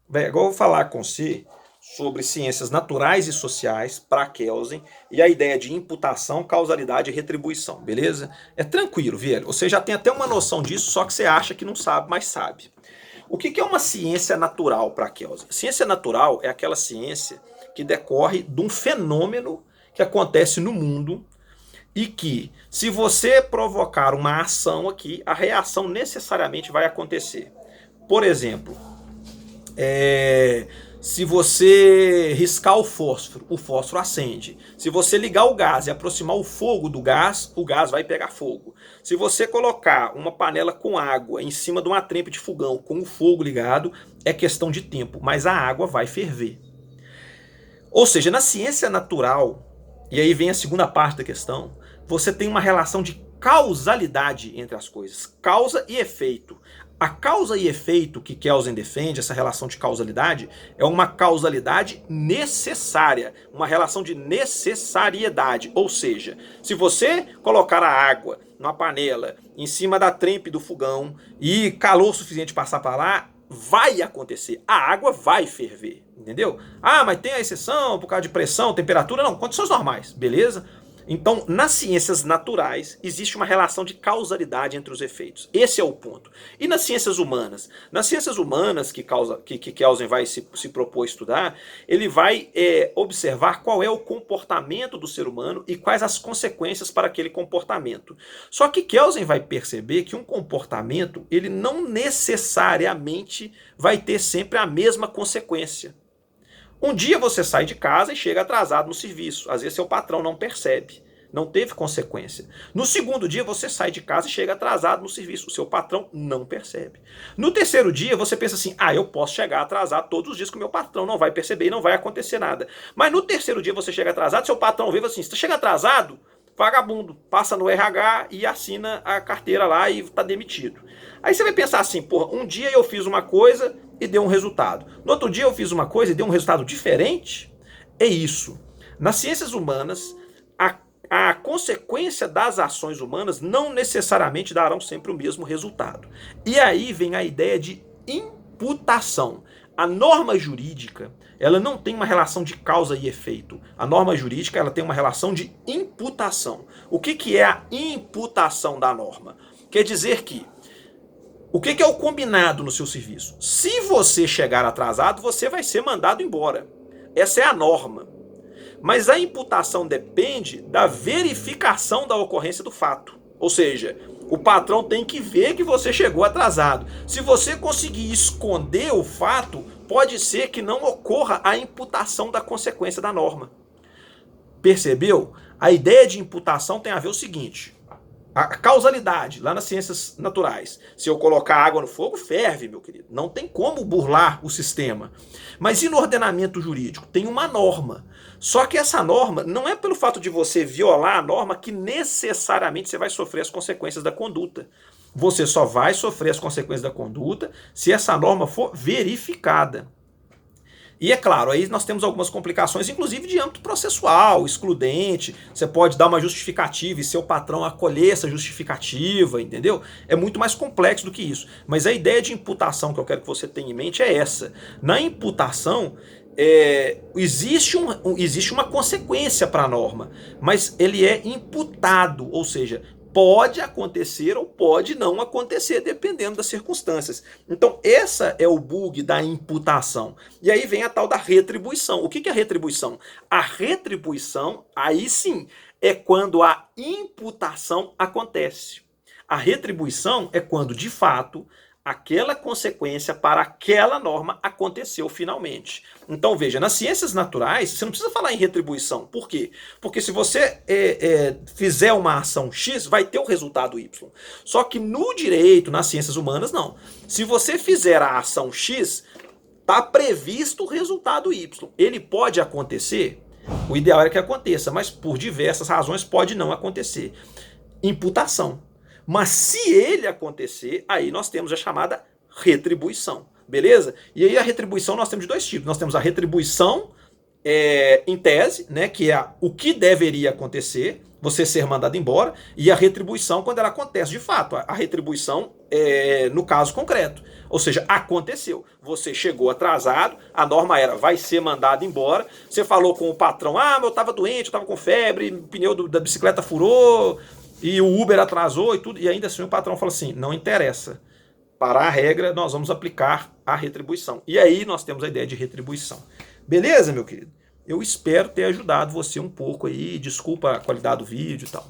Bem, agora eu vou falar com você sobre ciências naturais e sociais para Kelsen e a ideia de imputação, causalidade e retribuição, beleza? É tranquilo, velho. Você já tem até uma noção disso, só que você acha que não sabe, mas sabe. O que é uma ciência natural para Kelsen? Ciência natural é aquela ciência que decorre de um fenômeno que acontece no mundo e que, se você provocar uma ação aqui, a reação necessariamente vai acontecer. Por exemplo, se você riscar o fósforo acende. Se você ligar o gás e aproximar o fogo do gás, o gás vai pegar fogo. Se você colocar uma panela com água em cima de uma trempe de fogão com o fogo ligado, é questão de tempo, mas a água vai ferver. Ou seja, na ciência natural, e aí vem a segunda parte da questão, você tem uma relação de causalidade entre as coisas, causa e efeito. A causa e efeito que Kelsen defende, essa relação de causalidade, é uma causalidade necessária, uma relação de necessariedade. Ou seja, se você colocar a água numa panela em cima da trempe do fogão e calor suficiente passar para lá, vai acontecer, a água vai ferver, entendeu? Ah, mas tem a exceção por causa de pressão, temperatura, não, condições normais, beleza? Então, nas ciências naturais, existe uma relação de causalidade entre os efeitos. Esse é o ponto. E nas ciências humanas? Nas ciências humanas que Kelsen vai se propor a estudar, ele vai observar qual é o comportamento do ser humano e quais as consequências para aquele comportamento. Só que Kelsen vai perceber que um comportamento, ele não necessariamente vai ter sempre a mesma consequência. Um dia você sai de casa e chega atrasado no serviço. Às vezes seu patrão não percebe. Não teve consequência. No segundo dia você sai de casa e chega atrasado no serviço. O seu patrão não percebe. No terceiro dia você pensa assim, eu posso chegar atrasado todos os dias que o meu patrão não vai perceber e não vai acontecer nada. Mas no terceiro dia você chega atrasado, seu patrão vê assim, você chega atrasado, vagabundo, passa no RH e assina a carteira lá e tá demitido. Aí você vai pensar assim, porra, um dia eu fiz uma coisa e deu um resultado. No outro dia eu fiz uma coisa e deu um resultado diferente? É isso. Nas ciências humanas, a consequência das ações humanas não necessariamente darão sempre o mesmo resultado. E aí vem a ideia de imputação. A norma jurídica, ela não tem uma relação de causa e efeito. A norma jurídica, ela tem uma relação de imputação. O que é a imputação da norma? Quer dizer que o que é o combinado no seu serviço? Se você chegar atrasado, você vai ser mandado embora. Essa é a norma. Mas a imputação depende da verificação da ocorrência do fato. Ou seja, o patrão tem que ver que você chegou atrasado. Se você conseguir esconder o fato, pode ser que não ocorra a imputação da consequência da norma. Percebeu? A ideia de imputação tem a ver o seguinte: a causalidade, lá nas ciências naturais. Se eu colocar água no fogo, ferve, meu querido. Não tem como burlar o sistema. Mas e no ordenamento jurídico? Tem uma norma. Só que essa norma não é pelo fato de você violar a norma que necessariamente você vai sofrer as consequências da conduta. Você só vai sofrer as consequências da conduta se essa norma for verificada. E é claro, aí nós temos algumas complicações, inclusive de âmbito processual, excludente. Você pode dar uma justificativa e seu patrão acolher essa justificativa, entendeu? É muito mais complexo do que isso. Mas a ideia de imputação que eu quero que você tenha em mente é essa. Na imputação, existe uma consequência para a norma, mas ele é imputado, ou seja, pode acontecer ou pode não acontecer, dependendo das circunstâncias. Então, essa é o bug da imputação. E aí vem a tal da retribuição. O que é retribuição? A retribuição, aí sim, é quando a imputação acontece. A retribuição é quando, de fato, aquela consequência para aquela norma aconteceu finalmente. Então veja, nas ciências naturais você não precisa falar em retribuição. Por quê? Porque se você fizer uma ação X, vai ter o resultado Y. Só que no direito, nas ciências humanas, não. Se você fizer a ação X, está previsto o resultado Y. Ele pode acontecer? O ideal é que aconteça, mas por diversas razões pode não acontecer. Imputação. Mas se ele acontecer, aí nós temos a chamada retribuição, beleza? E aí a retribuição nós temos de dois tipos. Nós temos a retribuição em tese, né, que é o que deveria acontecer, você ser mandado embora, e a retribuição quando ela acontece de fato. A retribuição no caso concreto. Ou seja, aconteceu. Você chegou atrasado, a norma era vai ser mandado embora. Você falou com o patrão, eu estava doente, eu estava com febre, o pneu da bicicleta furou, e o Uber atrasou e tudo. E ainda assim o patrão fala assim, não interessa. Para a regra, nós vamos aplicar a retribuição. E aí nós temos a ideia de retribuição. Beleza, meu querido? Eu espero ter ajudado você um pouco aí. Desculpa a qualidade do vídeo e tal.